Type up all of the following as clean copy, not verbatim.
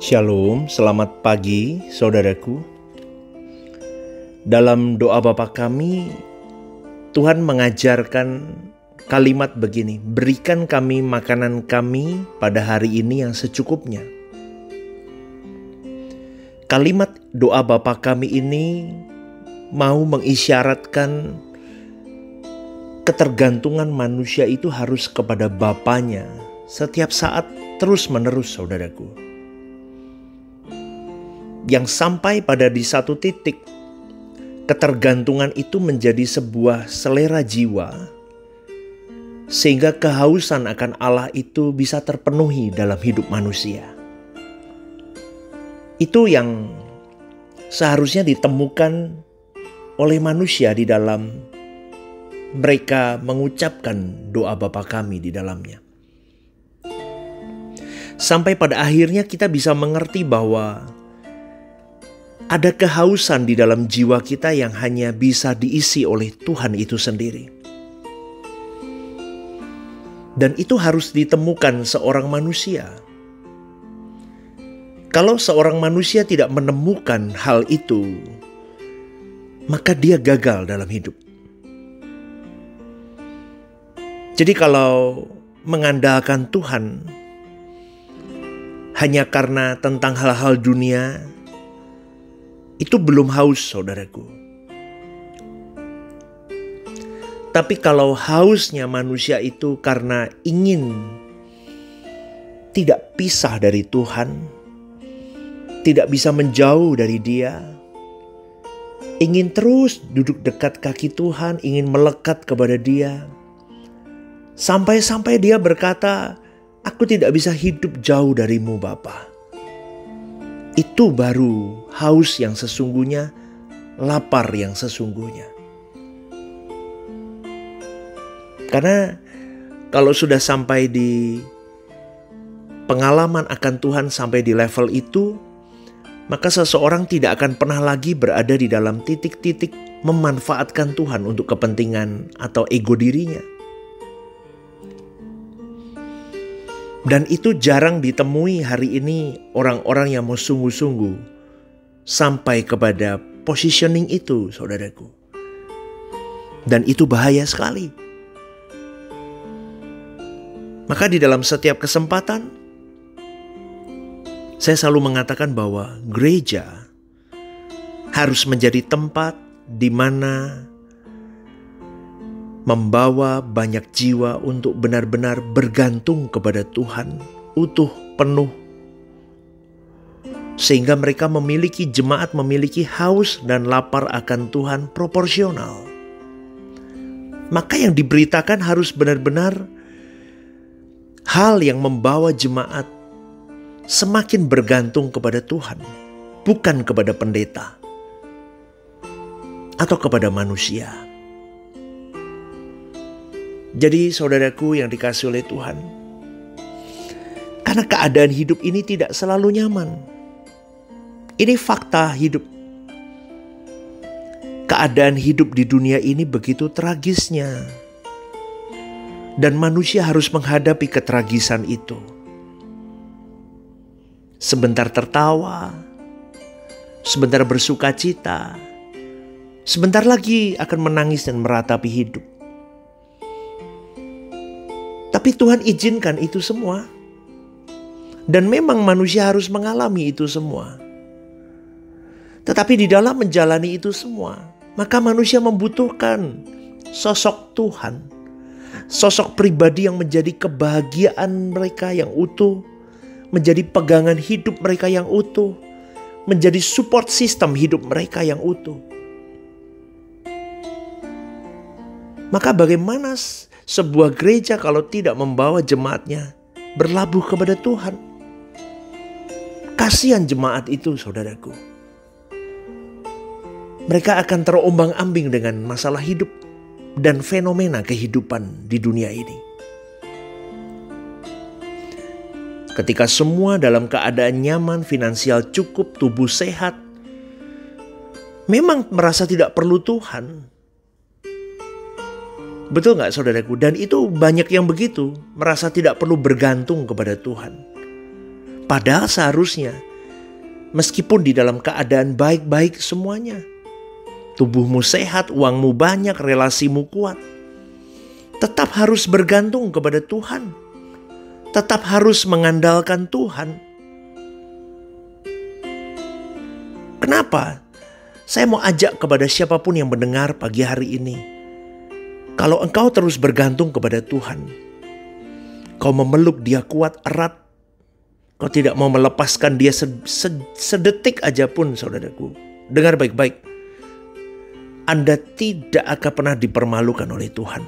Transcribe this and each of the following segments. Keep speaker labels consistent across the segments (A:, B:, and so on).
A: Shalom, selamat pagi saudaraku. Dalam doa Bapa kami, Tuhan mengajarkan kalimat begini, berikan kami makanan kami pada hari ini yang secukupnya. Kalimat doa Bapa kami ini mau mengisyaratkan ketergantungan manusia itu harus kepada Bapanya setiap saat terus menerus saudaraku. Yang sampai pada di satu titik ketergantungan itu menjadi sebuah selera jiwa, sehingga kehausan akan Allah itu bisa terpenuhi dalam hidup manusia. Itu yang seharusnya ditemukan oleh manusia di dalam mereka mengucapkan doa Bapa kami di dalamnya. Sampai pada akhirnya kita bisa mengerti bahwa ada kehausan di dalam jiwa kita yang hanya bisa diisi oleh Tuhan itu sendiri. Dan itu harus ditemukan seorang manusia. Kalau seorang manusia tidak menemukan hal itu, maka dia gagal dalam hidup. Jadi kalau mengandalkan Tuhan hanya karena tentang hal-hal dunia, itu belum haus saudaraku. Tapi kalau hausnya manusia itu karena ingin tidak pisah dari Tuhan, tidak bisa menjauh dari Dia, ingin terus duduk dekat kaki Tuhan, ingin melekat kepada Dia, sampai-sampai dia berkata, "Aku tidak bisa hidup jauh darimu Bapa." Itu baru haus yang sesungguhnya, lapar yang sesungguhnya. Karena kalau sudah sampai di pengalaman akan Tuhan sampai di level itu, maka seseorang tidak akan pernah lagi berada di dalam titik-titik memanfaatkan Tuhan untuk kepentingan atau ego dirinya. Dan itu jarang ditemui hari ini orang-orang yang mau sungguh-sungguh sampai kepada positioning itu, saudaraku. Dan itu bahaya sekali. Maka di dalam setiap kesempatan, saya selalu mengatakan bahwa gereja harus menjadi tempat di mana membawa banyak jiwa untuk benar-benar bergantung kepada Tuhan, utuh, penuh. Sehingga mereka memiliki jemaat, memiliki haus dan lapar akan Tuhan proporsional. Maka yang diberitakan harus benar-benar hal yang membawa jemaat semakin bergantung kepada Tuhan, bukan kepada pendeta atau kepada manusia. Jadi saudaraku yang dikasihi oleh Tuhan, karena keadaan hidup ini tidak selalu nyaman. Ini fakta hidup. Keadaan hidup di dunia ini begitu tragisnya. Dan manusia harus menghadapi ketragisan itu. Sebentar tertawa, sebentar bersuka cita, sebentar lagi akan menangis dan meratapi hidup. Tapi Tuhan izinkan itu semua. Dan memang manusia harus mengalami itu semua. Tetapi di dalam menjalani itu semua, maka manusia membutuhkan sosok Tuhan. Sosok pribadi yang menjadi kebahagiaan mereka yang utuh. Menjadi pegangan hidup mereka yang utuh. Menjadi support system hidup mereka yang utuh. Maka bagaimana sebuah gereja kalau tidak membawa jemaatnya berlabuh kepada Tuhan? Kasihan jemaat itu saudaraku. Mereka akan terombang-ambing dengan masalah hidup dan fenomena kehidupan di dunia ini. Ketika semua dalam keadaan nyaman, finansial cukup, tubuh sehat, memang merasa tidak perlu Tuhan. Betul gak saudaraku? Dan itu banyak yang begitu, merasa tidak perlu bergantung kepada Tuhan. Padahal seharusnya Meskipun di dalam keadaan baik-baik semuanya. Tubuhmu sehat, uangmu banyak, relasimu kuat. Tetap harus bergantung kepada Tuhan. Tetap harus mengandalkan Tuhan. Kenapa? Saya mau ajak kepada siapapun yang mendengar pagi hari ini. Kalau engkau terus bergantung kepada Tuhan, kau memeluk Dia kuat erat, kau tidak mau melepaskan Dia sedetik aja pun, saudaraku. Dengar baik-baik. Anda tidak akan pernah dipermalukan oleh Tuhan.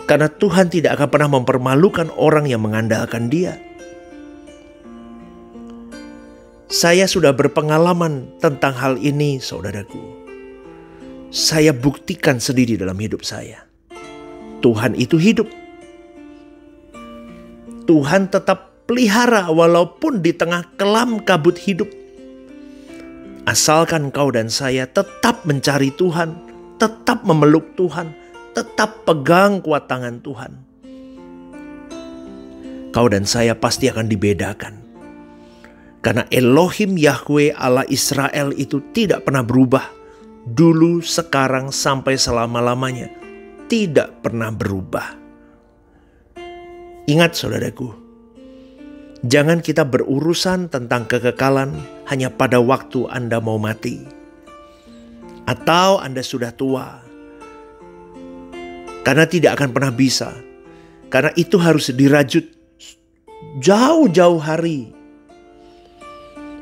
A: Karena Tuhan tidak akan pernah mempermalukan orang yang mengandalkan Dia. Saya sudah berpengalaman tentang hal ini, saudaraku. Saya buktikan sendiri dalam hidup saya. Tuhan itu hidup. Tuhan tetap pelihara walaupun di tengah kelam kabut hidup. Asalkan kau dan saya tetap mencari Tuhan, tetap memeluk Tuhan, tetap pegang kuat tangan Tuhan. Kau dan saya pasti akan dibedakan. Karena Elohim Yahweh Allah Israel itu tidak pernah berubah. Dulu, sekarang, sampai selama-lamanya. Tidak pernah berubah. Ingat saudaraku, jangan kita berurusan tentang kekekalan hanya pada waktu Anda mau mati. Atau Anda sudah tua. Karena tidak akan pernah bisa. Karena itu harus dirajut jauh-jauh hari.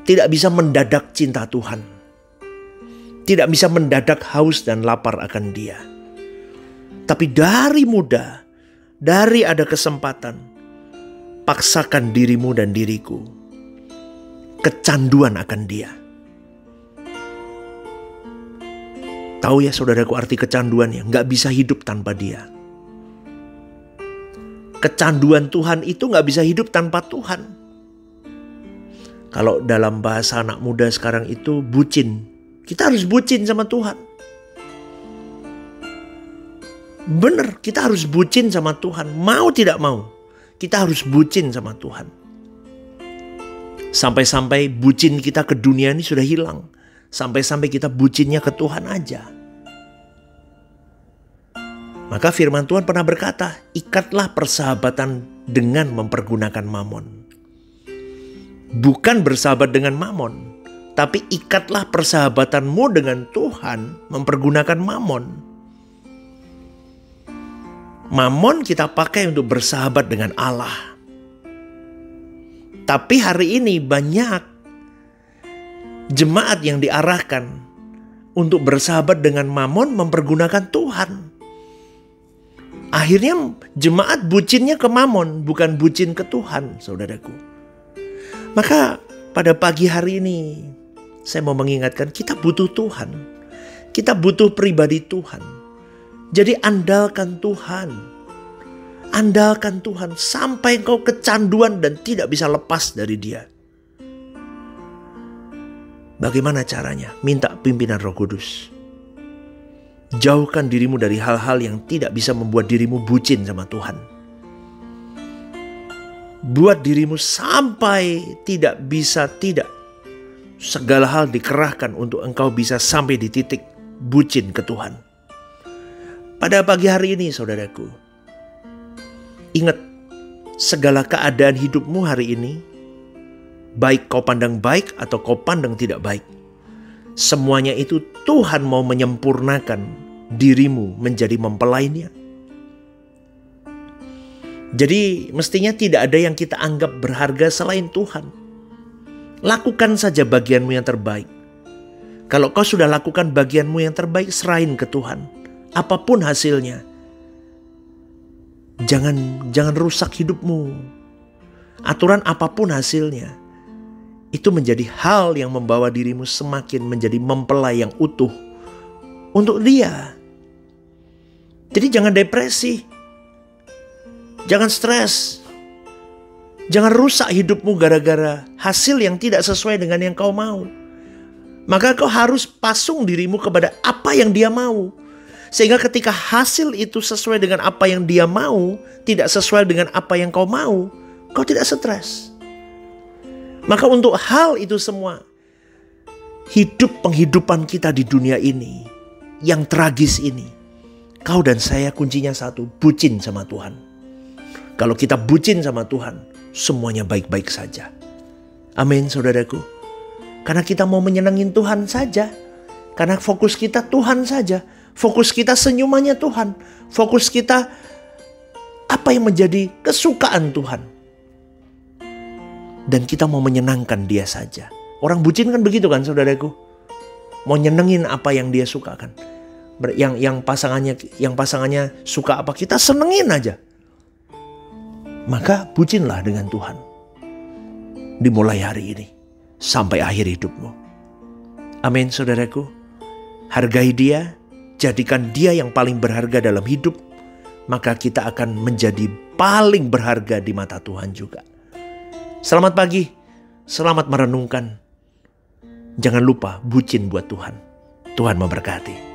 A: Tidak bisa mendadak cinta Tuhan. Tidak bisa mendadak haus dan lapar akan Dia. Tapi dari muda, dari ada kesempatan, paksakan dirimu dan diriku. Kecanduan akan Dia. Tahu ya saudaraku arti kecanduan ya, gak bisa hidup tanpa Dia. Kecanduan Tuhan itu gak bisa hidup tanpa Tuhan. Kalau dalam bahasa anak muda sekarang itu bucin. Kita harus bucin sama Tuhan. Benar, kita harus bucin sama Tuhan. Mau tidak mau, kita harus bucin sama Tuhan. Sampai-sampai bucin kita ke dunia ini sudah hilang. Sampai-sampai kita bucinnya ke Tuhan aja. Maka firman Tuhan pernah berkata, ikatlah persahabatan dengan mempergunakan mamon. Bukan bersahabat dengan mamon, tapi ikatlah persahabatanmu dengan Tuhan mempergunakan mamon. Mamon kita pakai untuk bersahabat dengan Allah. Tapi hari ini banyak jemaat yang diarahkan untuk bersahabat dengan mamon mempergunakan Tuhan. Akhirnya jemaat bucinnya ke mamon, bukan bucin ke Tuhan, saudaraku. Maka pada pagi hari ini saya mau mengingatkan kita butuh Tuhan. Kita butuh pribadi Tuhan. Jadi andalkan Tuhan. Andalkan Tuhan sampai engkau kecanduan dan tidak bisa lepas dari Dia. Bagaimana caranya? Minta pimpinan Roh Kudus. Jauhkan dirimu dari hal-hal yang tidak bisa membuat dirimu bucin sama Tuhan. Buat dirimu sampai tidak bisa tidak. Segala hal dikerahkan untuk engkau bisa sampai di titik bucin ke Tuhan. Pada pagi hari ini saudaraku, ingat segala keadaan hidupmu hari ini, baik kau pandang baik atau kau pandang tidak baik, semuanya itu Tuhan mau menyempurnakan dirimu menjadi mempelainya. Jadi mestinya tidak ada yang kita anggap berharga selain Tuhan. Lakukan saja bagianmu yang terbaik. Kalau kau sudah lakukan bagianmu yang terbaik, serahin ke Tuhan. Apapun hasilnya. Jangan rusak hidupmu. Aturan apapun hasilnya. Itu menjadi hal yang membawa dirimu semakin menjadi mempelai yang utuh untuk Dia. Jadi jangan depresi. Jangan stres. Jangan rusak hidupmu gara-gara hasil yang tidak sesuai dengan yang kau mau. Maka kau harus pasung dirimu kepada apa yang Dia mau. Sehingga ketika hasil itu sesuai dengan apa yang Dia mau, tidak sesuai dengan apa yang kau mau, kau tidak stres. Maka untuk hal itu semua, penghidupan kita di dunia ini, yang tragis ini, kau dan saya kuncinya satu, bucin sama Tuhan. Kalau kita bucin sama Tuhan, semuanya baik-baik saja. Amin, saudaraku. Karena kita mau menyenangin Tuhan saja. Karena fokus kita Tuhan saja. Fokus kita senyumannya Tuhan. Fokus kita apa yang menjadi kesukaan Tuhan. Dan kita mau menyenangkan Dia saja. Orang bucin kan begitu kan, saudaraku. Mau nyenengin apa yang dia suka kan. Yang pasangannya suka apa, kita senengin aja. Maka bucinlah dengan Tuhan. Dimulai hari ini sampai akhir hidupmu. Amin, saudaraku. Hargai Dia, jadikan Dia yang paling berharga dalam hidup, maka kita akan menjadi paling berharga di mata Tuhan juga. Selamat pagi, selamat merenungkan. Jangan lupa bucin buat Tuhan. Tuhan memberkati.